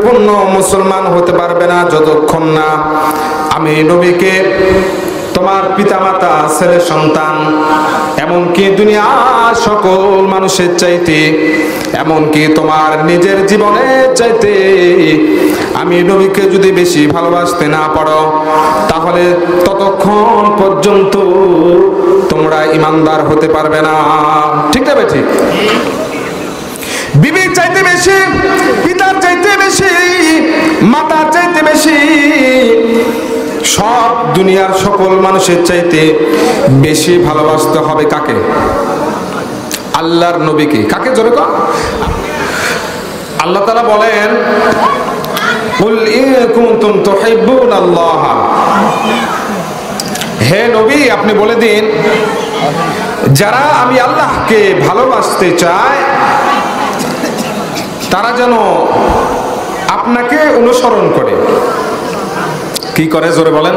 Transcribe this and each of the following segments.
পূর্ণ মুসলমান হতে পারবে না যতক্ষণ না আমি নবীকে তোমার পিতামাতা, ছেলে সন্তান, এমনকি দুনিয়ার সকল মানুষের চাইতে, এমনকি তোমার নিজের জীবনের চাইতে আমি নবীকে যদি বেশি ভালোবাসতে না পারো, তাহলে ততক্ষণ পর্যন্ত তোমরা ঈমানদার হতে পারবে না। ঠিক না? ঠিক। বিবির চাইতে বেশি, পিতার চাইতে বেশি, মাতার চাইতে বেশি, সব দুনিয়ার সকল মানুষের চাইতে বেশি ভালোবাসতে হবে কাকে? আল্লাহর নবীকে। কাকে? জোরে কর। আল্লাহ তাআলা বলেন, কুল ইন কুনতুম তুহিব্বুনাল্লাহ, হে নবী আপনি বলে দিন, যারা আমি আল্লাহকে ভালোবাসতে চায় তারা যেন আপনাকে অনুসরণ করে। কি করে? জোরে বলেন।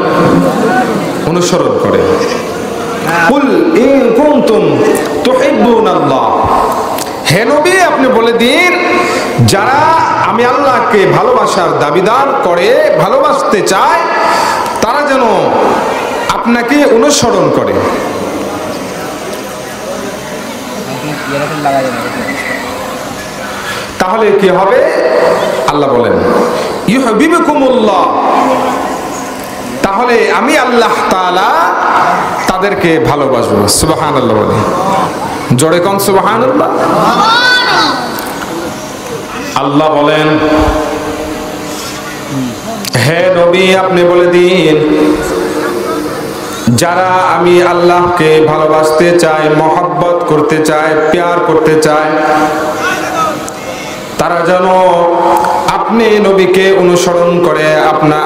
অনুসরণ করে। কুল ইন কুনতুম তুহিব্বুনাল্লাহ, হে নবী আপনি বলে দিন, যারা আমি আল্লাহকে ভালোবাসার দাবিদার করে, ভালোবাসতে চায়, তারা যেন আপনাকে অনুসরণ করে। তাহলে কি হবে? আল্লাহ বলেন, ইউহিব্বুকুমুল্লাহ, তাহলে আমি আল্লাহ তাআলা তাদেরকে ভালোবাসবো। সুবহানাল্লাহ বলে। জোরে কোন সুবহানাল্লাহ। আল্লাহ বলেন, হে নবী আপনি বলে দিন, যারা আমি আল্লাহকে ভালোবাসতে চায়, মহব্বত করতে চায়, প্যার করতে চায়, তারা যেন আপনি নবীকে অনুসরণ করে,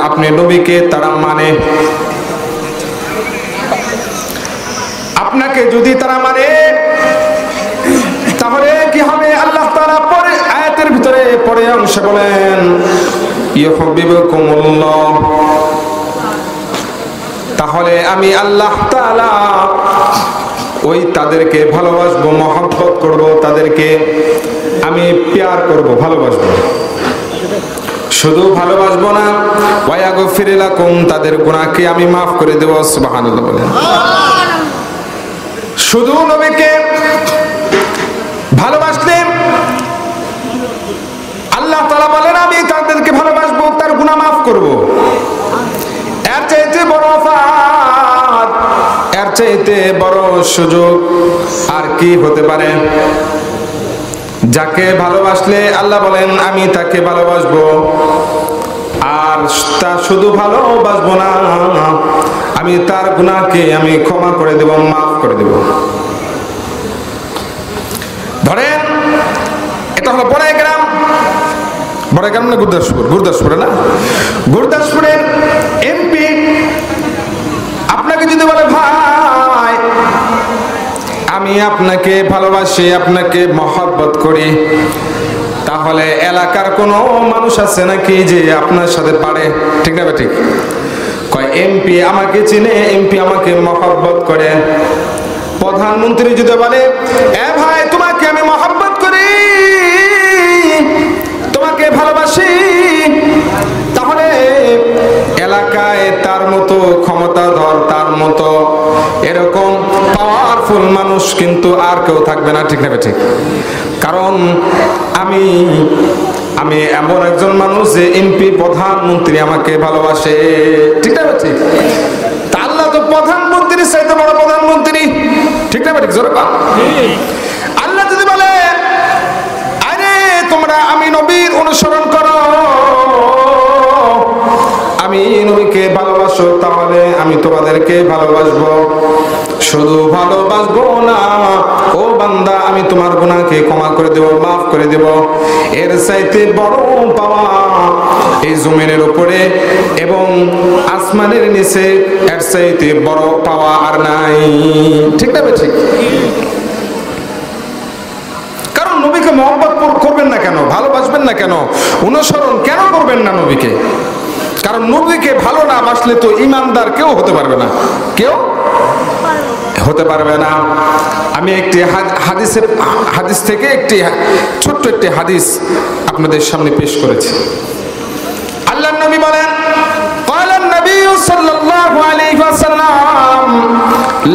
আপনি নবীকে তারা মানে। আপনাকে যদি তারা মানে, তাহলে কি হবে? আল্লাহ তাআলা পরে আয়াতের ভিতরে পরে অংশে বলেন, ইউহিব্বুকুমুল্লাহ, তাহলে আমি আল্লাহ তাআলা ওই তাদেরকে ভালোবাসবো, মহব্বত করব, তাদেরকে আমি প্যার করব, ভালোবাসবো। শুধু ভালোবাসবো না, ওয়া ইয়াগফির লাকুম, তাদের গুনাহকে আমি maaf করে দেব। সুবহানাল্লাহ বলেন। শুধু নবীকে ভালোবাসলে আল্লাহ তাআলা বলেন আমি তাদেরকে ভালোবাসবো, তার গুনাহ maaf করব। এর চাইতে বড় আফাত, এর চাইতে বড় সুযোগ আর কি হতে পারে? যাকে ভালোবাসলে আল্লাহ বলেন আমি তাকে ভালোবাসবো, আর তা শুধু ভালোবাসবো না, আমি তার গুনাহকে আমি ক্ষমা করে দেব, maaf করে দেব। ধরেন এটা হলো বড়াই গ্রাম, বড়াই গ্রাম না গুরদাসপুর? গুরদাসপুরে না? গুরদাসপুরের এমপি আপনাকে যদি বলে ভাই আমি আপনাকে ভালোবাসি, আপনাকে মহব্বত করি, তাহলে এলাকার কোনো মানুষ আছে নাকি যে আপনার সাথে পারে? ঠিক না? ঠিক। কয় এমপি আমাকে চিনে, এমপি আমাকে মহব্বত করে। প্রধানমন্ত্রী যদি বলে এ ভাই তোমাকে আমি মহব্বত করি, তোমাকে ভালোবাসি, তাহলে এলাকায় তার মতো ক্ষমতাধর, তার মতো এরকম পাওয়ারফুল মানুষ কিন্তু আর কেউ থাকবে না। ঠিক না? ঠিক। কারণ আমি এমন একজন মানুষ যে এমপি, প্রধানমন্ত্রী আমাকে ভালোবাসে। ঠিক না? ঠিক। তা আল্লাহ তো প্রধানমন্ত্রীর চাইতে বড় প্রধানমন্ত্রী। ঠিক না? ঠিক। জোরে বল। আল্লাহ যদি বলে আরে তোমরা আমি নবীর অনুসরণ করো, আমি নবীকে ভালোবাসো, তাহলে আমি তোমাদেরকে ভালোবাসবো। শুধু ভালোবাসবো না, ও বান্দা আমি তোমার গুনাহকে ক্ষমা করে দেব, maaf করে দেব। এর চাইতে বড় পাওয়া এই জমিনের উপরে এবং আসমানের নিচে, এর চাইতে বড় পাওয়া আর নাই। ঠিক না? ঠিক। কারণ নবীকে মহব্বত করবেন না কেন? ভালোবাসবেন না কেন? অনুসরণ কেন করবেন না নবীকে? কারণ নবীকে ভালো না বাসলে তো ঈমানদার কেউ হতে পারবে না, কেউ হতে পারবে না। আমি একটি হাদিস থেকে একটি ছোট্ট একটি হাদিস আপনাদের সামনে পেশ করেছি। আল্লাহর নবী বলেন قال النبي صلى الله عليه وسلم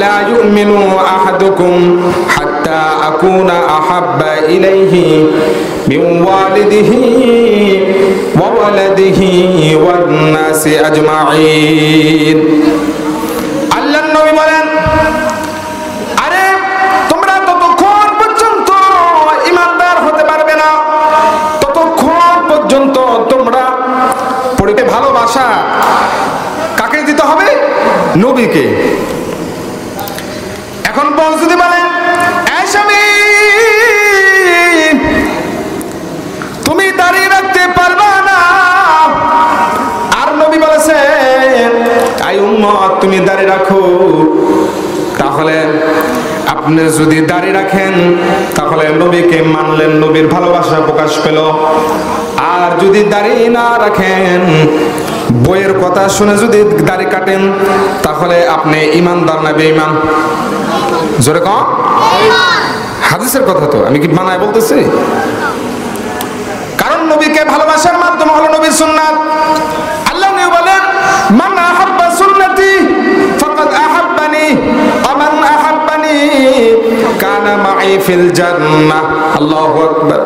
لا يؤمن أحدكم حتى أكون أحب إليه من والده وولده والناس أجمعين আল্লাহর নবী বলেন আরে তোমরা ততক্ষণ পর্যন্ত ঈমানদার হতে পারবে না ততক্ষণ পর্যন্ত তোমরা পরিতে ভালোবাসা কাকে দিতে হবে? নবীকে। এখন বল যদি বলেন এই স্বামী তুমি দাঁড়িয়ে রাখতে পারবা না, আর নবী বলেছেন আই উম্মত তুমি দাঁড়িয়ে রাখো, তাহলে আপনি যদি দাঁড়িয়ে রাখেন তাহলে নবীকে মানলেন, নবীর ভালোবাসা প্রকাশ পেল। আর যদি দাঁড়িয়ে না রাখেন, বইয়ের কথা শুনে যদি দাড়ি কাটেন, তাহলে আপনি ইমানদার না বেঈমান? জোরে কম, হাদিসের কথা তো, আমি কি বানায় বলতেছি? কারণ নবীকে ভালোবাসার মাধ্যম হলো নবীর সুন্নাত। আল্লাহ নবী বলেন মান আহাব্বা সুন্নতি ফাকাদ আহাব্বানি ওয়া মান আহাব্বানি কানা মাই ফিল জান্নাহ। আল্লাহু আকবার।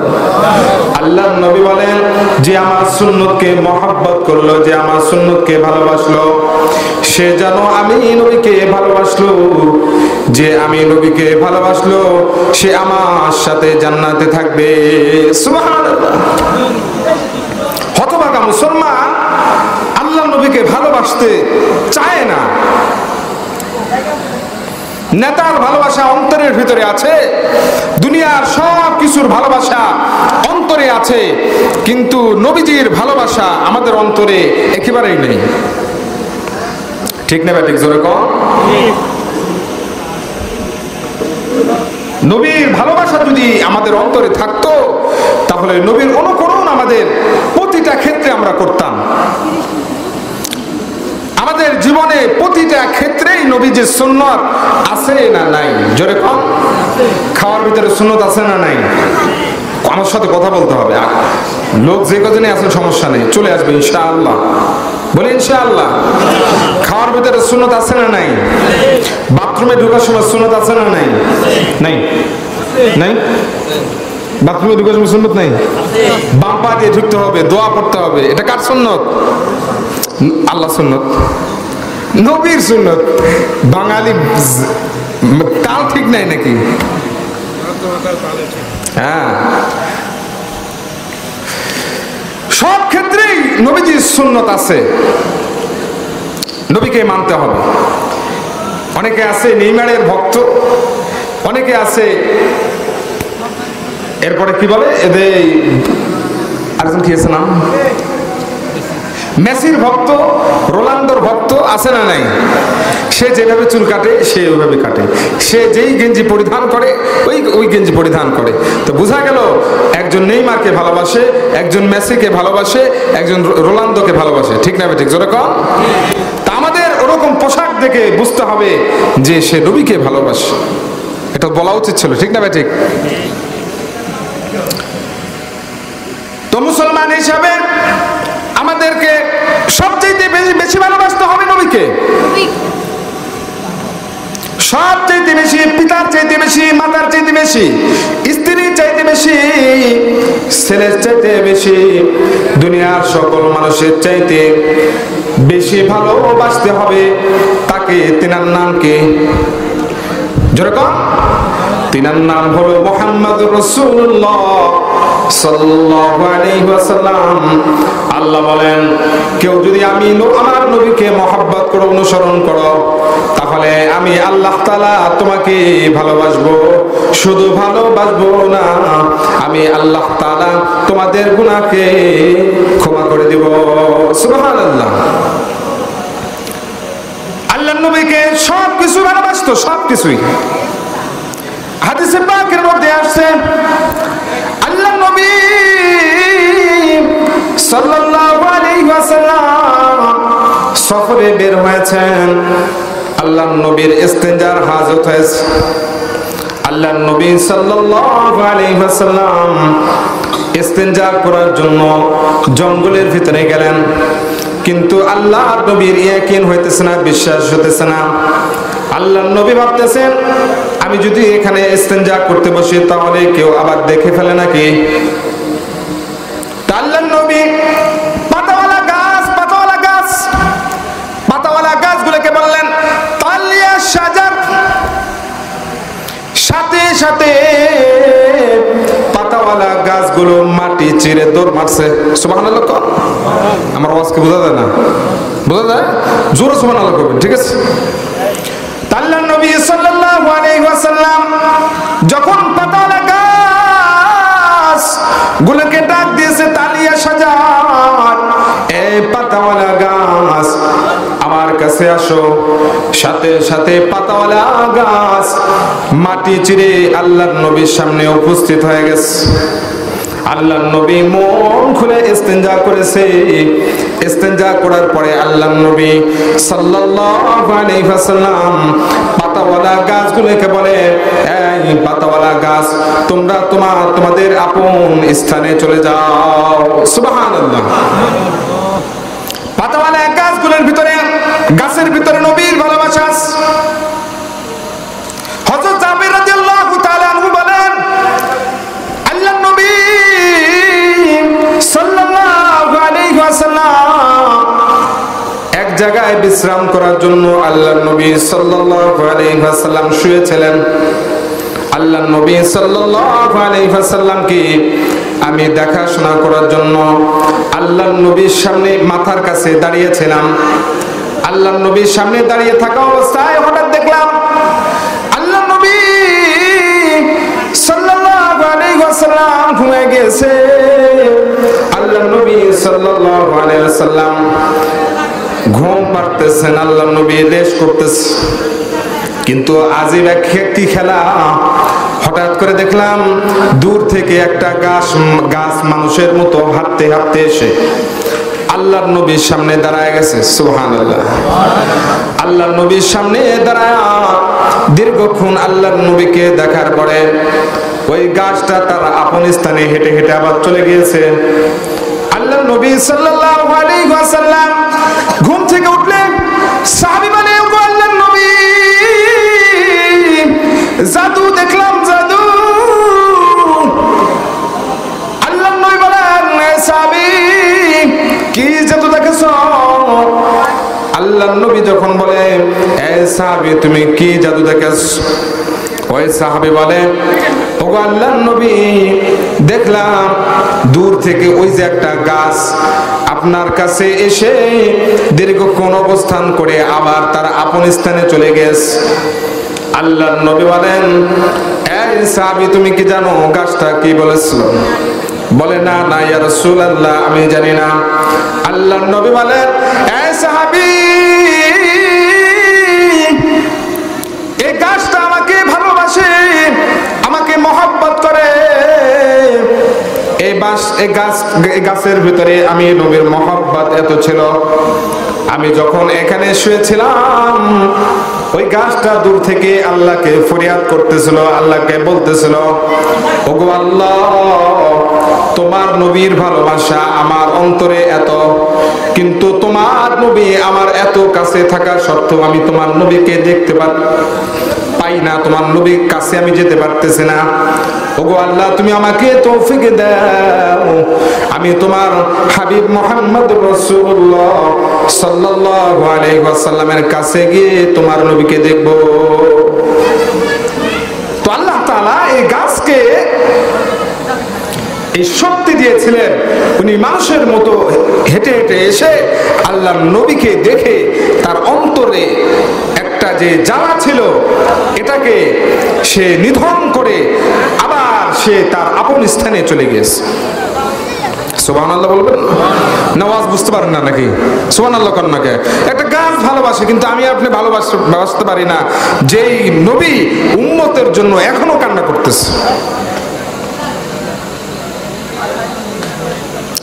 আল্লাহর নবী বলেন যে আমার সুন্নতকে মহব্বত করলো, যে আমার সুন্নতকে ভালোবাসলো, সে যেন আমি নবীকে ভালোবাসলো, যে আমি নবীকে ভালোবাসলো সে আমার সাথে জান্নাতে থাকবে। সুবহানাল্লাহ। হতভাগা মুসলমান আল্লাহ নবীকে ভালোবাসতে চায় না। নেতার ভালোবাসা অন্তরের ভিতরে আছে, দুনিয়ার সব কিছুর ভালোবাসা অন্তরে আছে, কিন্তু নবীজির ভালোবাসা আমাদের অন্তরে একেবারেই নেই। ঠিক না ঠিক? জোরে কম। নবীর ভালোবাসা যদি আমাদের অন্তরে থাকতো তাহলে নবীর অনুকরণ আমাদের প্রতিটা ক্ষেত্রে আমরা করতাম। আমাদের জীবনে প্রতিটা ক্ষেত্রেই নবীজির সুন্নাত আছে না নাই? জোরে কম। খাওয়ার ভিতরে সুন্নাত আছে না নাই? আমার সাথে কথা বলতে হবে। লোক যে কজনে আছেন সমস্যা নেই, চলে আসবে ইনশাআল্লাহ। বলে ইনশাআল্লাহ। খাওয়ার ভিতরে সুন্নাত আছে না নাই? বাথরুমে ঢোকার সময় সুন্নাত আছে না নাই? নাই নাই? বাথরুমে ঢোকার সময় সুন্নাত নাই? বাম পা দিয়ে ঢুকতে হবে, দোয়া পড়তে হবে, এটা কার সুন্নাত? আল্লাহ সুন্নাত, নবীর সুন্নাত। বাঙালি তাল ঠিক নাই নাকি? হ্যাঁ, সব ক্ষেত্রেই নবীজির সুন্নাত আছে, নবীকে মানতে হবে। অনেকে আছে নেইমারের ভক্ত, অনেকে আছে এরপরে কি বলে এদের আরেকজন কি আছে নাম, মেসির ভক্ত, রোনালদোর ভক্ত আছে না নাই? সে যেভাবে চুল কাটে সে ওইভাবে কাটে, সে যেই গেঞ্জি পরিধান করে ওই গেঞ্জি পরিধান করে। তো বোঝা গেল একজন নেইমারকে ভালোবাসে, একজন মেসিকে ভালোবাসে, একজন রোনালদোকে ভালোবাসে। ঠিক না ঠিক? জোরে কম। তা আমাদের ওরকম পোশাক দেখে বুঝতে হবে যে সে নবীকে ভালোবাসে, এটা বলা উচিত ছিল। ঠিক না ঠিক? তো মুসলমান হিসাবে আমাদেরকে সবচেয়ে বেশি ভালোবাসতে হবে নবীকে, সবচেয়ে বেশি, পিতার চাইতে বেশি, মাতার চাইতে বেশি, স্ত্রীর চাইতে বেশি, ছেলের চাইতে বেশি, দুনিয়ার সকল মানুষের চাইতে বেশি ভালোবাসতে হবে তাকে। তিনার নাম কি? যেরকম তিনার নাম হলো মুহাম্মদুর রাসূলুল্লাহ সাল্লাল্লাহু আলাইহি ওয়াসাল্লাম। আল্লাহ বলেন কেউ যদি আমি আমার নবীকে মহব্বত করো, অনুসরণ করো, তাহলে আমি আল্লাহ তাআলা তোমাকে ভালোবাসবো। শুধু ভালোবাসবো না, আমি আল্লাহ তাআলা তোমাদের গুনাহকে ক্ষমা করে দেব। সুবহানাল্লাহ। আল্লাহর নবীকে সবকিছু ভালোবাসতো, সবকিছুই। হাদিসে পাকের মধ্যে আসছে আল্লাহ নবী সাল্লাল্লাহু আলাইহি ওয়াসাল্লাম সফরে বের হয়েছেন। আল্লাহ নবীর ইস্তেঞ্জার হাজত হয়েছে। আল্লাহ নবী সাল্লাল্লাহু আলাইহি ওয়াসাল্লাম ইস্তেঞ্জা করার জন্য জঙ্গলের ভিতরে গেলেন, কিন্তু আল্লাহর নবীর ইয়াকিন হইতেছে না, বিশ্বাস হইতেছে না। আল্লাহর নবী ভাবতেছেন, আমি যদি এখানে ইস্তেঞ্জা করতে বসি তাহলে কেউ আবার দেখে ফেলে নাকি। আল্লাহর নবী পাতাওয়ালা গাছগুলোকে বললেন তালিয়া সাজার, সাথে সাথে পাতাওয়ালা গাছগুলো মাটি চিরে দৌড় মারছে। সুবহানাল্লাহ। আমার আওয়াজকে বোঝা যায় না? বোঝা যায়? জোরে সুবহানাল্লাহ করবেন, ঠিক আছে? আল্লাহর নবী সাল্লাল্লাহু আলাইহি ওয়াসাল্লাম যখন পাতাওয়ালা গাছ গুলোকে ডাক দিয়েছে তালিয়া সাজার, এই পাতাওয়ালা গাছ আমার কাছে আসো, সাথে সাথে পাতাওয়ালা গাছ মাটি চিরে আল্লাহর নবীর সামনে উপস্থিত হয়ে গেছে। আল্লাহর নবী মন খুলে ইস্তেঞ্জা করেছে। ইস্তেঞ্জা করার পরে আল্লাহর নবী সাল্লাল্লাহু আলাইহি ওয়াসাল্লাম পাতাওয়ালা গাছগুলোকে বলে, এই পাতাওয়ালা গাছ তোমরা তোমাদের আপন স্থানে চলে যাও। সুবহানাল্লাহ। পাতাওয়ালা গাছগুলোর ভিতরে, গাছের ভিতরে নবীর ভালোবাসা আছে। হযরত জাবের রাদিয়াল্লাহু তাআলা আনহু বলেন, আল্লাহর নবী সাল্লাল্লাহু আলাইহি ওয়াসাল্লাম এক জায়গায় বিশ্রাম করার জন্য আল্লাহর নবী সাল্লাল্লাহু আলাইহি ওয়াসাল্লাম শুয়েছিলেন। আল্লাহর নবী সাল্লাল্লাহু আলাইহি ওয়াসাল্লামকে আমি দেখাশোনা করার জন্য আল্লাহর নবীর সামনে মাথার কাছে দাঁড়িয়েছিলাম। আল্লাহর নবীর সামনে দাঁড়িয়ে থাকা অবস্থায় হঠাৎ দেখলাম আল্লাহর নবী সাল্লাল্লাহু আলাইহি ওয়াসাল্লাম ঘুমিয়ে গেছে। আল্লাহর নবী সাল্লাল্লাহু আলাইহি ওয়াসাল্লাম ঘুম পাড়তেছেন, আল্লাহর নবী রেস্ট করতেছে। কিন্তু আজীব একটি খেলা, হঠাৎ করে দেখলাম দূর থেকে একটা গাছ মানুষের মতো হাঁটতে হাঁটতে এসে আল্লাহর নবীর সামনে দাঁড়ায় গেছে। সুবহানাল্লাহ। আল্লাহর নবীর সামনে দাঁড়ায় দীর্ঘক্ষণ আল্লাহর নবীকে দেখার পরে ওই গাছটা তার আপন স্থানে হেঁটে হেঁটে আবার চলে গিয়েছে। আল্লাহর নবী সাল্লাল্লাহু আলাইহি ওয়াসাল্লাম ঘুম থেকে উঠলেন। সাহাবী বলে, ওগো আল্লাহর নবী, জাদু দেখলাম, জাদু। আল্লাহর নবী বলেন, সাহাবী কি জাদু দেখেছো? আল্লাহর নবী যখন বলে, এ সাহাবী তুমি কি জাদু দেখেছো? ওই সাহাবী বলে, ওগো আল্লাহর নবী, দেখলাম দূর থেকে ওই যে একটা গাছ আপনার কাছে এসে দীর্ঘক্ষণ অবস্থান করে আবার তার আপন স্থানে চলে গেছে। আল্লাহর নবী বলেন, এই সাহাবী তুমি কি জানো গাছটা কি বলেছিল? বলে, না না ইয়া রাসূলুল্লাহ, আমি জানি না। আল্লাহর নবী বলেন, এই সাহাবী, এই গাছটা আমাকে ভালোবাসে, আমাকে মহব্বত করে। এই গাছের ভিতরে আমি নবীর মহব্বত এত ছিল, আমি যখন এখানে শুয়েছিলাম ওই গাছটা দূর থেকে আল্লাহকে ফরিয়াদ করতেছিল, আল্লাহকে বলতেছিল, ওগো আল্লাহ, তোমার নবীর ভালোবাসা আমার অন্তরে এত, কিন্তু তোমার নবী আমার এত কাছে থাকা সত্ত্বেও আমি তোমার নবীকে দেখতে পাই না, তোমার নবীর কাছে আমি যেতে পারতেছি না। ওগো আল্লাহ, তুমি আমাকে তৌফিক দাও, আমি তোমার হাবিব মুহাম্মদ রাসূলুল্লাহ সাল্লাল্লাহু আলাইহি ওয়াসাল্লামের কাছে গিয়ে তোমার নবীকে দেখব। তো আল্লাহ তাআলা এই গাছকে এই শক্তি দিয়েছিলেন, উনি মানুষের মতো হেঁটে হেঁটে এসে আল্লাহর নবীকে দেখে তার অন্তরে একটা যে জ্বালা ছিল এটাকে সে নিধন করে আবার সে তার আপন স্থানে চলে গেছে। সুবহানাল্লাহ বলবেন না? আওয়াজ বুঝতে পারেন না নাকি? সুবহানাল্লাহ করেন না কে? একটা গাছ ভালোবাসে, কিন্তু আমি আপনি ভালোবাসতে পারি না যেই নবী উম্মতের জন্য এখনো কান্না করতেছে।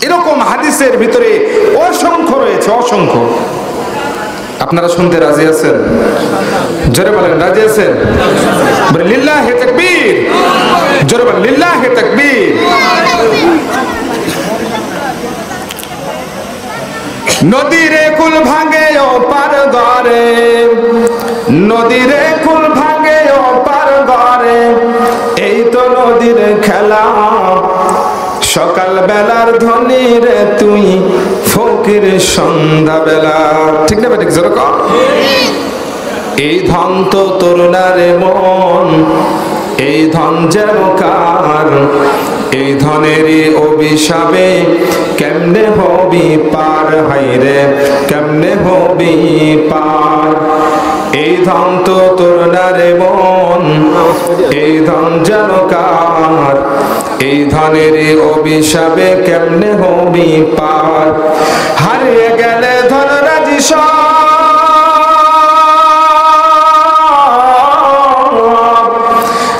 এরকম হাদিসের ভিতরে অসংখ্য রয়েছে, অসংখ্য। আপনারা শুনতে রাজি আছেন? জোরে বলেন, রাজি আছেন? লিল্লাহি তাকবীর। জোরে বলেন লিল্লাহি তাকবীর। নদীরে কুল ভাঙে ও পার গড়ে, নদীরে কুল ভাঙে ও পার গড়ে, এই তো নদীর খেলা। সকাল বেলার ধনী রে তুই, ফকির সন্ধ্যা বেলা। ঠিক না ঠিক জোরে কর। এই ধন তো তোর না রে মন, এই ধন যেন কার, এই ধনেরই অভিশাপে কেমনে হবি পার, হাইরে কেমনে হবি পার। এই ধন তো তোর না রে মন, এই ধন যেন কার, এই ধনেরই অভিশাপে কেমনে হবি পার। হারিয়ে গেলে ধন রাজি সব,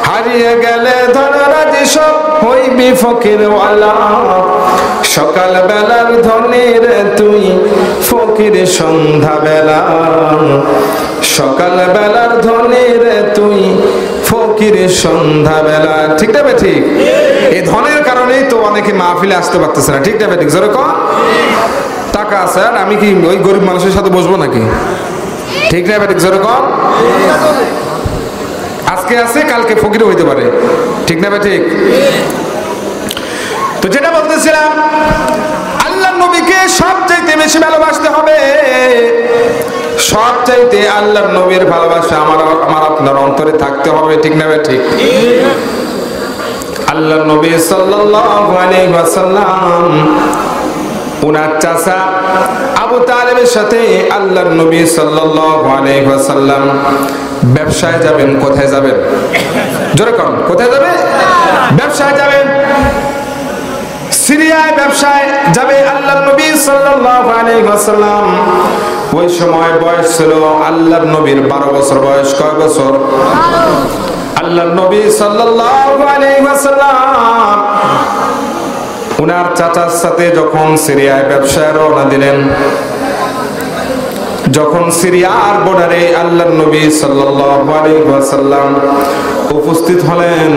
হারিয়ে গেলে ধন রাজি সব, হইবি ফকিরওয়ালা। সকাল বেলার ধনীর তুই, ফকির সন্ধ্যা বেলা। সকাল বেলার ধনীর তুই, ফকির সন্ধ্যা বেলা। ঠিক না ঠিক? এই ধনের কারণেই তো অনেকে মাহফিলে আসতে পারতেছে না। ঠিক না ঠিক জোরে কর। টাকা আছে আর আমি কি ওই গরিব মানুষের সাথে বসবো নাকি? ঠিক না ঠিক জোরে কর। আজকে আছে কালকে ফকির হইতে পারে। ঠিক না ঠিক? তো যেটা বলতেছিলাম, আল্লাহর নবীকে সবচাইতে বেশি ভালোবাসতে হবে। সবচাইতে আল্লাহর নবীর ভালোবাসা আমার আপনার অন্তরে থাকতে হবে। ঠিক না ঠিক? আল্লাহর নবী সাল্লাল্লাহু আলাইহি ওয়াসাল্লাম উনার চাচা আবু তালেবের সাথে আল্লাহর নবী সাল্লাল্লাহু আলাইহি ওয়াসাল্লাম ব্যবসায় যাবেন। কোথায় যাবেন? জোরে কোন কোথায় যাবে? ব্যবসায় যাবেন। সিরিয়ায় ব্যবসায় যাবে আল্লাহর নবী সাল্লাল্লাহু আলাইহি ওয়াসাল্লাম। ওই সময় বয়স ছিল আল্লাহর নবীর 12 বছর বয়স। কয় বছর? আল্লাহর নবী সাল্লাল্লাহু আলাইহি ওয়াসাল্লাম উনার চাচার সাথে যখন সিরিয়ায় ব্যবসায় রওনা দিলেন, যখন সিরিয়ার বর্ডারে আল্লাহর নবী সাল্লাল্লাহু আলাইহি ওয়াসাল্লাম উপস্থিত হলেন,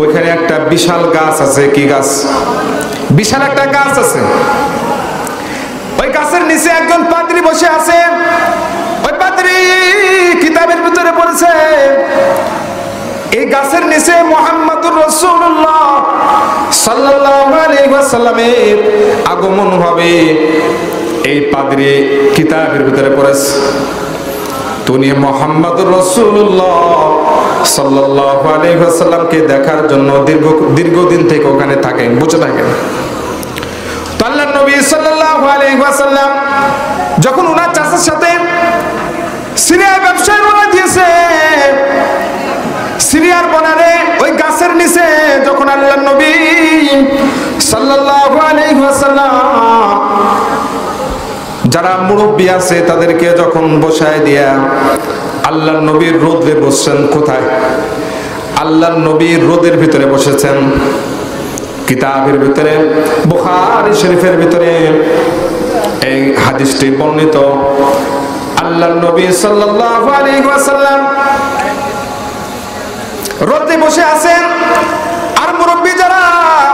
ওইখানে একটা বিশাল গাছ আছে। কি গাছ? বিশাল একটা গাছ আছে। ওই গাছের নিচে একজন পাদ্রী বসে আছে। ওই পাদ্রী কিতাবের ভিতরে পড়েছে, এই গাছের নিচে মুহাম্মদুর রাসূলুল্লাহ সাল্লাল্লাহু আলাইহি ওয়াসাল্লামের আগমন হবে। এই পাদ্রী কিতাবের ভিতরে পড়েছে, তুমি মুহাম্মদুর রাসূলুল্লাহ সাল্লাল্লাহু আলাইহি ওয়াসাল্লামকে দেখার জন্য দীর্ঘদিন থেকে ওখানে থাকেন, বসে থাকেন। তো আল্লাহর নবী সাল্লাল্লাহু আলাইহি ওয়াসাল্লাম যখন ওনার চাচার সাথে সিরিয়ার ব্যবসায় রওনা দিয়েছে, সিরিয়ার বর্ডারে ওই গাছের নিচে যখন আল্লাহর নবী সাল্লাল্লাহু আলাইহি ওয়াসাল্লাম যারা মুরব্বী আছে তাদেরকে যখন বসায় দিয়া আল্লাহর নবীর রোদে বসছেন। কোথায়? আল্লাহর নবীর রোদের ভিতরে বসেছেন। কিতাবের ভিতরে বুখারী শরীফের ভিতরে এই হাদিসটি বর্ণিত। আল্লাহর নবী সাল্লাল্লাহু আলাইহি ওয়াসাল্লাম রোদে বসে আছেন, আর মুরব্বী যারা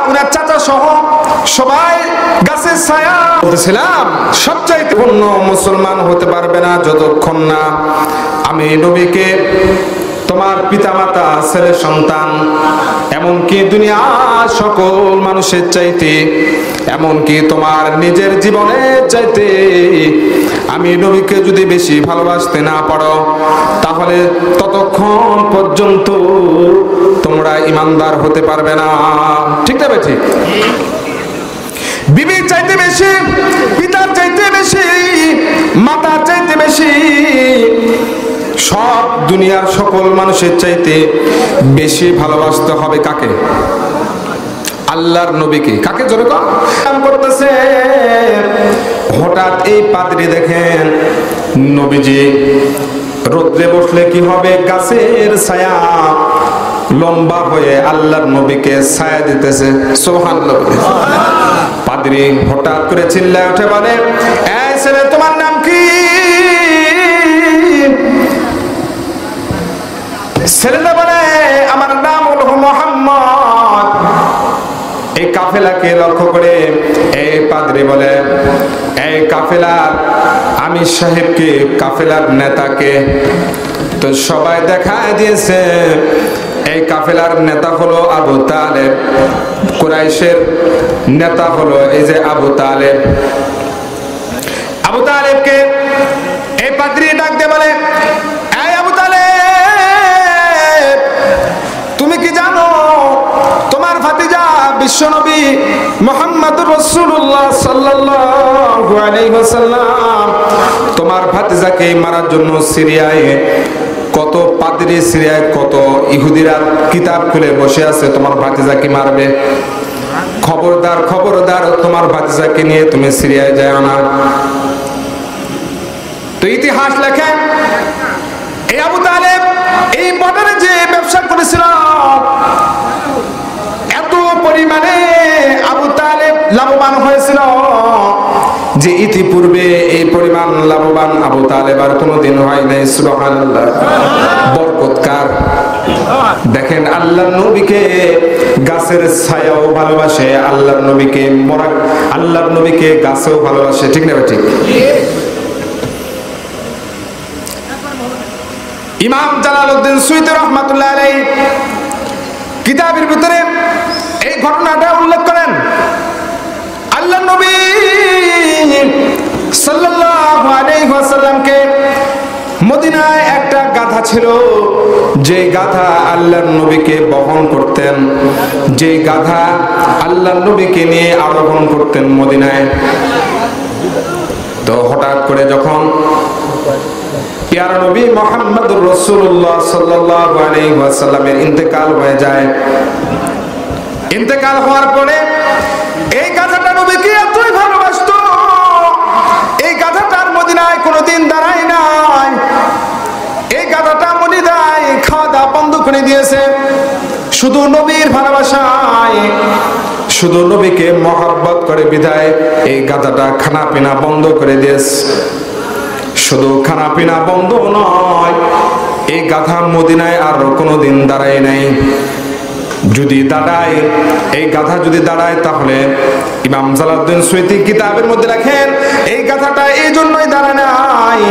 উনার চাচা সহ সবাই গাছের ছায়া। বলতেছিলাম সবচাইতে পূর্ণ মুসলমান হতে পারবে না যতক্ষণ না আমি নবীকে, তোমার পিতামাতা, ছেলে সন্তান, এমনকি দুনিয়ার সকল মানুষের চাইতে, এমনকি তোমার নিজের জীবনের চাইতে আমি নবীকে যদি বেশি ভালোবাসতে না পারো, তাহলে ততক্ষণ পর্যন্ত তোমরা ঈমানদার হতে পারবে না। ঠিক না ঠিক? বিবির চাইতে বেশি, পিতার চাইতে বেশি, মাতার চাইতে বেশি, সব দুনিয়ার সকল মানুষের চাইতে বেশি ভালোবাসতে হবে কাকে? আল্লাহর নবীকে। কাকে? জোরে কাম করতেছে। হঠাৎ এই পাদ্রী দেখেন নবীজি রোদ্রে বসলে কি হবে, গাছের ছায়া লম্বা হয়ে আল্লাহর নবীকে ছায়া দিতেছে। সুবহানাল্লাহ। পাদ্রী হঠাৎ করে চিল্লায় উঠে বলে, এই ছেলে তোমার নাম কি? ছেলেটা বলে, আমার নাম হলো মুহাম্মদ। কাফেলাকে লক্ষ্য করে এই পাদ্রী বলে, এই কাফেলার আমির সাহেবকে, কাফেলার নেতাকে। তো সবাই দেখায় দিয়েছে এই কাফেলার নেতা হলো আবু তালেব, কুরাইশের নেতা হলো এই যে আবু তালেব। আবু তালেবকে এই পাদ্রী ডাক দিয়ে বলে, এই আবু তালেব, তুমি কি জানো তোমার ভাতিজা বিশ্বনবী মুহাম্মদুর রাসূলুল্লাহ সাল্লাল্লাহু আলাইহি ওয়াসাল্লাম তোমার ভাতিজাকে মারার জন্য সিরিয়ায় কত পাদ্রী, সিরিয়ায় কত ইহুদিরা কিতাব খুলে বসে আছে তোমার ভাতিজাকে মারবে। খবরদার, খবরদার, তোমার ভাতিজাকে নিয়ে তুমি সিরিয়ায় যাও না। তো ইতিহাস লেখে এই আবু তালেব এই বর্ডারে যে ব্যবসা করেছিল, এত পরিমাণে আবু তালেব লাভবান হয়েছিল যে ইতিপূর্বে এই পরিমাণ লাভবান আবু তালেব আর কোনোদিন হয় নাই। সুবহানাল্লাহ, বরকত কার? দেখেন, আল্লাহর নবীকে গাছের ছায়াও ভালোবাসে, আল্লাহর নবীকে আল্লাহর নবীকে গাছেও ভালোবাসে, ঠিক না ঠিক? ইমাম জালালউদ্দিন সুয়ুতী রাহমাতুল্লাহ আলাইহি কিতাবের ভিতরে এই ঘটনাটা উল্লেখ করেন। আল্লাহর নবী সাল্লাল্লাহু আলাইহি ওয়াসাল্লামকে মদিনায় একটা গাধা ছিল, যে গাধা আল্লাহর নবীকে বহন করতেন, যে গাধা আল্লাহর নবীকে নিয়ে আরোহণ করতেন মদিনায়। তো হঠাৎ করে যখন প্যারা নবী মুহাম্মদুর রাসূলুল্লাহ সাল্লাল্লাহু আলাইহি ওয়াসাল্লামের ইন্তেকাল হয়ে যায়, ইন্তেকাল হওয়ার পরে এই গাধাটা নবীকে এতই ভালোবাসতো, এই গাধাটার মদিনায় কোনোদিন দাঁড়ায় নাই। এই গাধাটা মদিনায় খাওয়া দাওয়া বন্ধ করে দিয়েছে, শুধু নবীর ভালোবাসায়, শুধু নবীকে মহব্বত করে বিধায় এই গাধাটা খানা পিনা বন্ধ করে দিয়েছে। শুধু খানা পিনা বন্ধ নয়, এই গাধা মদিনায় আর কোনোদিন দাঁড়ায় নাই। যদি দাঁড়ায়, এই গাধা যদি দাঁড়ায়, তাহলে ইমাম জালালউদ্দিন সুয়ুতী কিতাবের মধ্যে রাখেন এই গাধাটা এই জন্যই দাঁড়ায় নাই,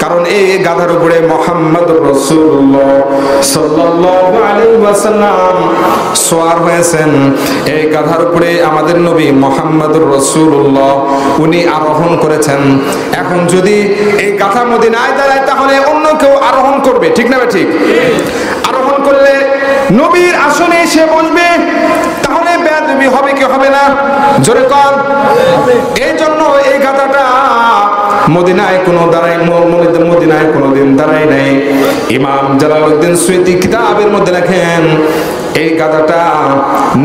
কারণ এই গাধার উপরে মুহাম্মদুর রাসূলুল্লাহ সাল্লাল্লাহু আলাইহি ওয়াসাল্লাম সওয়ার হয়েছেন। এই গাধার উপরে আমাদের নবী মুহাম্মদুর রাসূলুল্লাহ উনি আরোহণ করেছেন। এখন যদি এই গাধা মদিনায় দাঁড়ায়, তাহলে অন্য কেউ আরোহণ করবে, ঠিক না ঠিক? আরোহণ করলে নবীর আসনে এসে বসবে, তাহলে বেয়াদবি হবে কি হবে না? জোরে কর। এই জন্য এই গাধাটা মদিনায় মদিনায় কোনোদিন দাঁড়ায় নাই। ইমাম জালালউদ্দিন সুয়ুতী কিতাবের মধ্যে লেখেন এই গাধাটা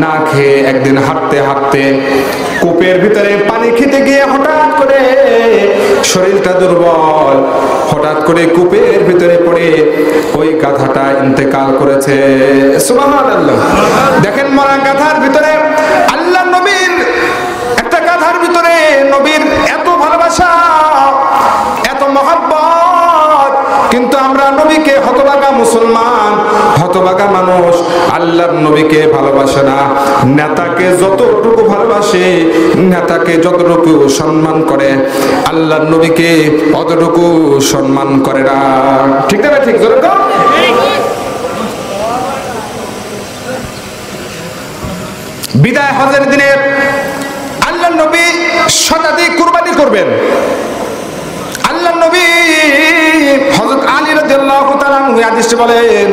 না খেয়ে একদিন হাঁটতে হাঁটতে কূপের ভিতরে পানি খেতে গিয়ে হঠাৎ করে শরীরটা দুর্বল, হঠাৎ করে কূপের ভিতরে পড়ে ওই গাধাটা ইন্তেকাল করেছে। সুবহানাল্লাহ। দেখেন, মরা গাধার ভিতরে আল্লাহর নবীর, একটা গাধার ভিতরে নবীর এত ভালোবাসা, এত মহব্বত, কিন্তু আমরা নবীকে হতভাগা মুসলমান, হতভাগা মানুষ আল্লাহর নবীকে ভালোবাসে না। নেতাকে যতটুকু ভালোবাসে, নেতাকে যতটুকু সম্মান করে, আল্লাহর নবীকে অতটুকু সম্মান করে না, ঠিক না ঠিক? বিদায় হজের দিনে আল্লাহর নবী শতাধিক কুরবানি করবেন। আল্লাহর নবী হযরত আলী রাদিয়াল্লাহু তাআলা আনহু হাদিসে বলেন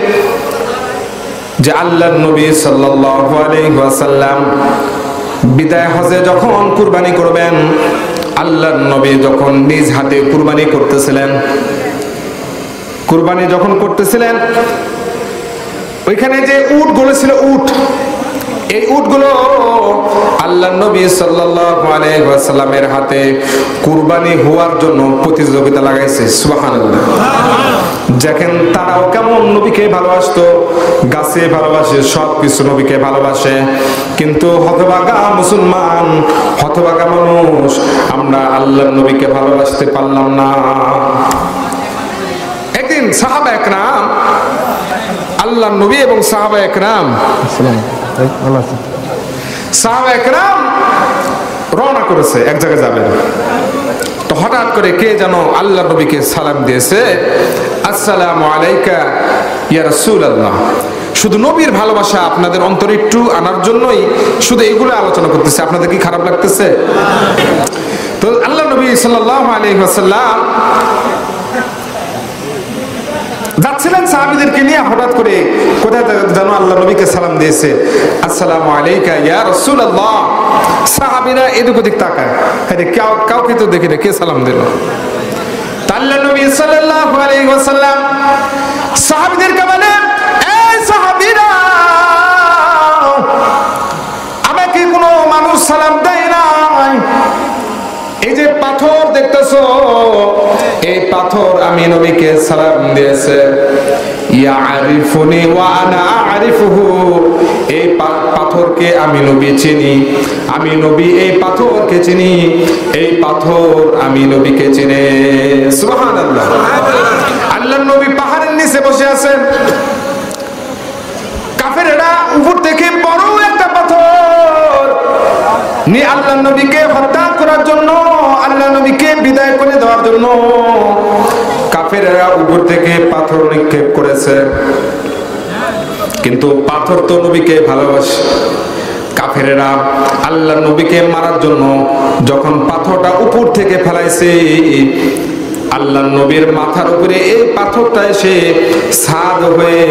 যে আল্লাহর নবী সাল্লাল্লাহু আলাইহি ওয়াসাল্লাম বিদায় হজে যখন কুরবানি করবেন, আল্লাহর নবী যখন নিজ হাতে কুরবানি করতেছিলেন, কুরবানি যখন করতেছিলেন, ওইখানে যে উটগুলো ছিল, উট, এই উটগুলো আল্লাহর নবী সাল্লাল্লাহু আলাইহি ওয়াসাল্লামের হাতে কুরবানি হওয়ার জন্য প্রতিযোগিতা লাগাইছে। সুবহানাল্লাহ। দেখেন তারাও কেমন নবীকে ভালোবাসতো, গাছে ভালোবাসে, সবকিছু নবীকে ভালোবাসে, কিন্তু হতভাগা মুসলমান, হতভাগা মানুষ আমরা আল্লাহর নবীকে ভালোবাসতে পারলাম না। একদিন সাহাবা একরাম, আল্লাহর নবী এবং সাহাবা একরাম সাহাবায়ে কেরাম রওনা করেছে, এক জায়গায় যাবেন। তো হঠাৎ করে কে যেন আল্লাহ নবীকে সালাম দিয়েছে, আসসালামু আলাইকা ইয়া রাসূলুল্লাহ। শুধু নবীর ভালোবাসা আপনাদের অন্তরে একটু আনার জন্যই শুধু এগুলো আলোচনা করতেছে। আপনাদের কি খারাপ লাগতেছে? তো আল্লাহ নবী সাল্লাল্লাহু আলাইহি ওয়াসাল্লাম যাচ্ছিলেন সাহাবীদেরকে নিয়ে, হঠাৎ করে কোথায় যেন আল্লাহ নবীকে সালাম দিয়েছে, আসসালামু আলাইকা ইয়া রাসূলুল্লাহ। সাহাবীরা এদিক ওদিক তাকায়, আরে কাউকে তো দেখি না, কে সালাম দিল? আল্লাহ নবী সাল্লাল্লাহু আলাইহি ওয়াসাল্লাম সাহাবীদেরকে বলেন, এই সাহাবীরা, আমাকে কোনো মানুষ সালাম দেয় না। এই যে পাথর দেখতেছো, এই পাথর আমি নবীকে সালাম দিয়েছে। ইয়ারিফুনি ওয়া আনা আরিফুহু, এই পাথরকে আমি নবী চিনি, আমি নবী এই পাথরকে চিনি, এই পাথর আমি নবীকে চিনি। সুবহানাল্লাহ। আল্লাহর নবী পাহাড়ের নিচে বসে আছেন, কাফেররা উপর থেকে বড় একটা পাথর নিয়ে আল্লাহর নবীকে হত্যা করার জন্য, আল্লাহ নবীকে বিদায় করে দেওয়ার জন্য কাফেররা উপর থেকে পাথর নিক্ষেপ করেছে। কিন্তু পাথর তো নবীকে ভালোবাসে। কাফেররা আল্লাহর নবীকে মারার জন্য যখন পাথরটা উপর থেকে ফেলাইছে, আল্লাহর নবীর মাথার উপরে এই পাথরটা এসে ছাদ হয়ে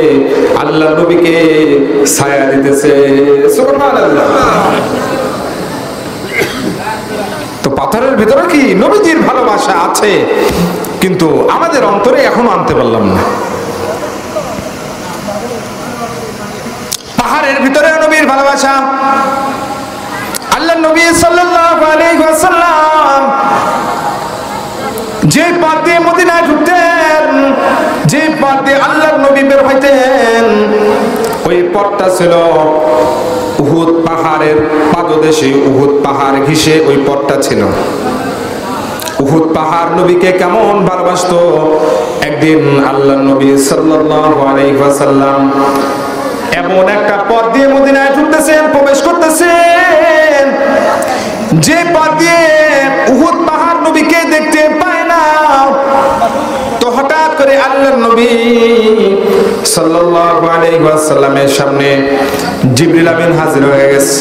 আল্লাহর নবীকে ছায়া দিতেছে। সুবহানাল্লাহ। তো পাথরের ভিতরে কি নবীজির ভালোবাসা আছে, কিন্তু আমাদের অন্তরে এখনো আনতে পারলাম না। পাহাড়ের ভিতরে নবীর ভালোবাসা। আল্লাহ নবী সাল্লাল্লাহু আলাইহি ওয়াসাল্লাম যে পথ দিয়ে মদিনায় ঢুকতেন, যে পথ দিয়ে আল্লাহর নবী বের হইতেন, ওই পথটা ছিল উহুদ পাহাড়ের পাদদেশে, উহুদ পাহাড় ঘিসে ওই পথটা ছিল। উহুদ পাহাড় নবীকে কেমন ভালোবাসতো। একদিন আল্লাহর নবী সাল্লাল্লাহু আলাইহি ওয়াসাল্লাম এমন একটা পথ দিয়ে মদিনায় ঢুকতেছেন, প্রবেশ করতেছেন, যে পথ দিয়ে উহুদ পাহাড় নবীকে দেখতে পায় না। তো হঠাৎ করে আল্লাহর নবী সাল্লাল্লাহু আলাইহি ওয়াসাল্লামের সামনে জিবরিল আমিন হাজির হয়ে গেছে।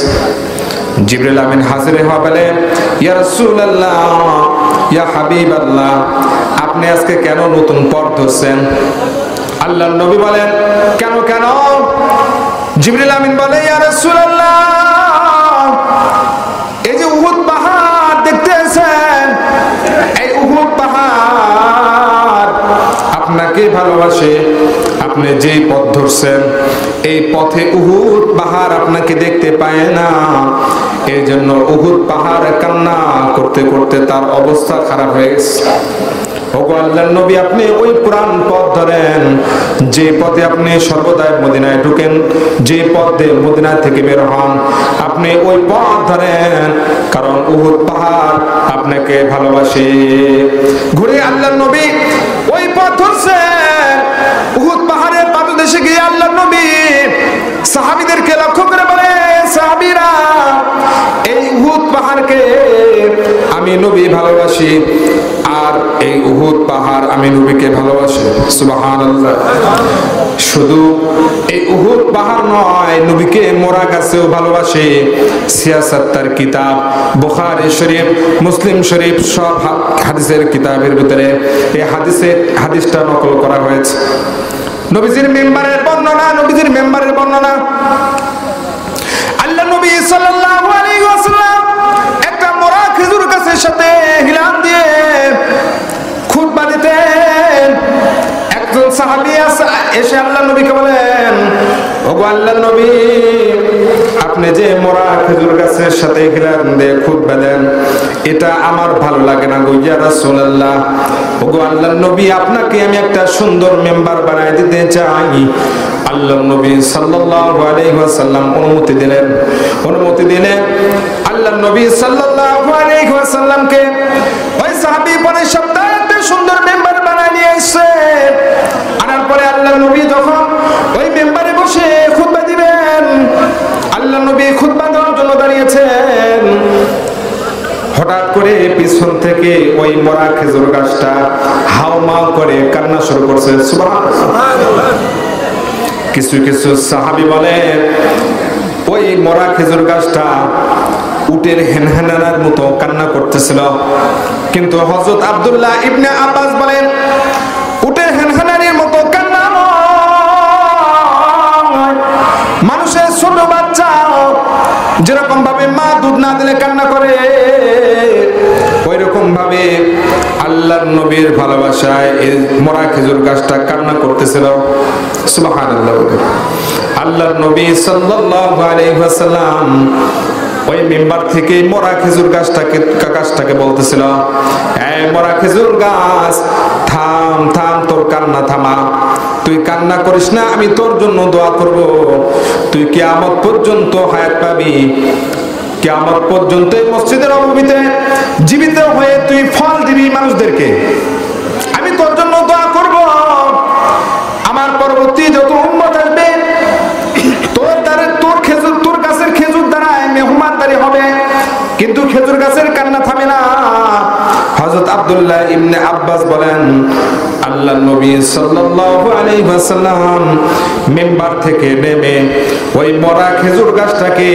জিবরিল আমিন হাজির হয়ে বলেন, ইয়া রাসূলুল্লাহ, ইয়া হাবিবাল্লাহ, আপনি আজকে কেন নতুন পথ ধরছেন? আল্লাহর নবী বলেন, কেন কেন? জিবরিল আমিন বলে, ইয়া রাসূলুল্লাহ, এই যে উহুদ পাহাড় দেখতেছেন, এই উহুদ পাহাড় আপনাকে ভালোবাসে। আপনি যে পথ ধরছেন, এই পথে উহুদ পাহাড় আপনাকে দেখতে পায় না। এই জন্য উহুদ পাহাড় কান্না করতে করতে তার অবস্থা খারাপ হয়ে গেছে। ওগো আল্লাহর নবী, আপনি ওই পুরান পথ ধরেন, যে পথে আপনি সর্বদাই মদিনায় ঢুকেন, যে পথে মদিনা থেকে বের হন, আপনি ওই পথ ধরেন, কারণ উহুদ পাহাড় আপনাকে ভালোবাসে। ঘুরে আল্লাহর নবী ওই পথ ধরছেন। উহুদ পাহাড়ের পাদদেশে গিয়ে আল্লাহর নবী সাহাবীদেরকে লক্ষ্য করে বলে, সাহাবীরা, এই উহুদ পাহাড়কে আমি নবী ভালোবাসি, আর এই উহুদ পাহাড় আমি নবীকে ভালোবাসি। সুবহানাল্লাহ। শুধু এই উহুদ পাহাড় নয়, নবীকে মোরা গাছেও ভালোবাসে। সিয়াসাত্তার কিতাব, বুখারী শরীফ, মুসলিম শরীফ, সব হাদিসের কিতাবের ভিতরে এই হাদিসটা নকল করা হয়েছে। নবীজির মিম্বারের বর্ণনা, নবীজির মেম্বারের বর্ণনা। আল্লাহ নবী সাল্লাল্লাহু আলাইহি ওয়াসাল্লাম একটা মোরা খেজুর গাছের সাথে হিলান দিয়ে খুতবা দিতেন। একজন সাহাবী এসে আল্লাহ নবীকে বলেন, ওগো আল্লাহর নবী, আপনি যে মোরা খেজুর গাছের সাথে হিলান দিয়ে খুতবা দেন, এটা আমার ভালো লাগে না গো ইয়া রাসূলুল্লাহ। ওগো আল্লাহর নবী, আপনাকে আমি একটা সুন্দর মেম্বার বানায় দিতে চাই। আল্লাহর নবী সাল্লাল্লাহু আলাইহি ওয়াসাল্লাম অনুমতি দিলেন। আল্লাহর নবী সাল্লাল্লাহু আলাইহি ওয়াসাল্লামকে ওই সাহাবী পরে সপ্তাহে একটা সুন্দর মেম্বার বানায় নিয়ে এসে, আনার পরে আল্লাহর নবী যখন ওই মেম্বারে বসে খুতবা দিবেন, আল্লাহর নবী খুতবা দেওয়ার জন্য দাঁড়িয়ে থেকে ওই মরা খেজুর গাছটা হাউমাউ করে কান্না শুরু করছে। সুবহানাল্লাহ। কিছু কিছু সাহাবী বলে ওই মরা খেজুর গাছটা উটের হেনহেনার মতো কান্না করতেছিল, কিন্তু হযরত আব্দুল্লাহ ইবনে আব্বাস বলেন উটের হেনহেনারির মতো কান্না নয়, মানুষের ছোট বাচ্চা যেরকম ভাবে মা দুধ না দিলে কান্না করে ওই রকম ভাবে আল্লাহর নবীর ভালোবাসায় এই মরা খেজুর গাছটা কান্না করতেছিল। সুবহানাল্লাহ। আল্লাহর নবী সাল্লাল্লাহু আলাইহি ওয়াসাল্লাম ওই মিম্বার থেকে মরা খেজুর গাছটাকে বলতেছিল, এই মরা খেজুর গাছ থাম থাম, তোর কান্না থামা, তুই কান্না করিস না, আমি তোর জন্য দোয়া করব, তুই কিয়ামত পর্যন্ত হায়াত পাবি, কিয়ামত পর্যন্ত এই মসজিদের নববীতে জীবিত হয়ে তুই ফল দিবি মানুষদেরকে, আমি তোর জন্য দোয়া করব। আমার পরবর্তী যত উম্মত আসবে তোর গাছের খেজুর দ্বারায় মেহমানদারি হবে, কিন্তু খেজুর গাছের কান্না থামে না। হযরত আব্দুল্লাহ ইবনে আব্বাস বলেন আল্লাহর নবী সাল্লাল্লাহু আলাইহি ওয়াসাল্লাম মিম্বার থেকে নেমে ওই মরা খেজুর গাছটাকে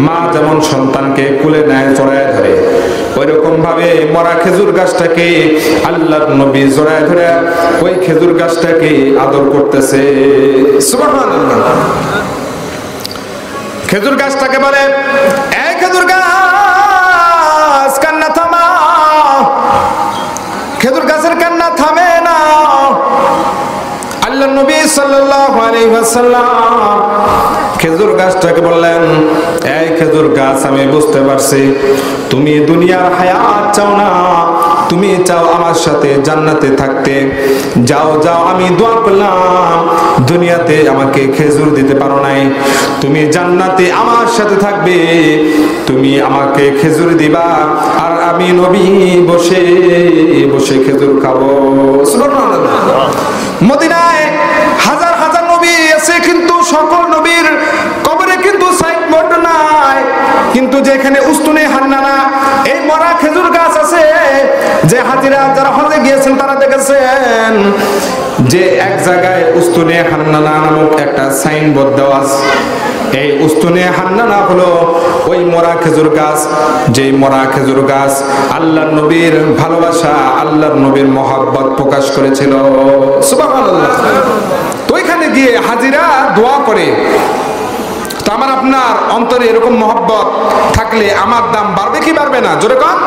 মা যেমন সন্তানকে কোলে নেয় জড়ায় ধরে, ওই রকম ভাবে মরা খেজুর গাছটাকে আল্লাহর নবী জড়ায় ধরে ওই খেজুর গাছটাকে আদর করতেছে। সুবহানাল্লাহ। খেজুর গাছটাকে বলে, এই খেজুর গাছ কান্না থামা, খেজুর গাছের কান্না থামে না। আল্লাহর নবী সাল্লাল্লাহু আলাইহি ওয়াসাল্লাম খেজুর গাছটাকে বললেন, এই খেজুর গাছ আমি বুঝতে পারছি তুমি দুনিয়ার হায়াত চাও না, তুমি চাও আমার সাথে জান্নাতে থাকতে, যাও যাও আমি দোয়া করলাম দুনিয়াতে আমাকে খেজুর দিতে পারো নাই, তুমি জান্নাতে আমার সাথে থাকবে, তুমি আমাকে খেজুর দিবা আর আমি নবী বসে বসে খেজুর খাবো। সুবহানাল্লাহ। মদিনায় হাজার হাজার নবী আছে, কিন্তু সকল নবীর কবরে কিন্তু সাইনবোর্ড নাই, কিন্তু যেখানে উস্তুনে হান্নানা এই মরা খেজুর গাছ আছে, যে হাজিরা যারা হজে গিয়েছেন তারা দেখেছেন যে এক জায়গায় উস্তুনে হান্নানা নামক একটা সাইনবোর্ড দেওয়া আছে। এই উস্তুনে হান্নানা হলো ওই মরা খেজুর গাছ, যেই মরা খেজুর গাছ আল্লাহর নবীর ভালোবাসা, আল্লাহর নবীর মহব্বত প্রকাশ করেছিল। সুবহানাল্লাহ। তো ওইখানে গিয়ে হাজিরা দোয়া করে, তো আমার আপনার অন্তরে এরকম মহব্বত থাকলে আমার দাম বাড়বে কি বাড়বে না? জোরে কন।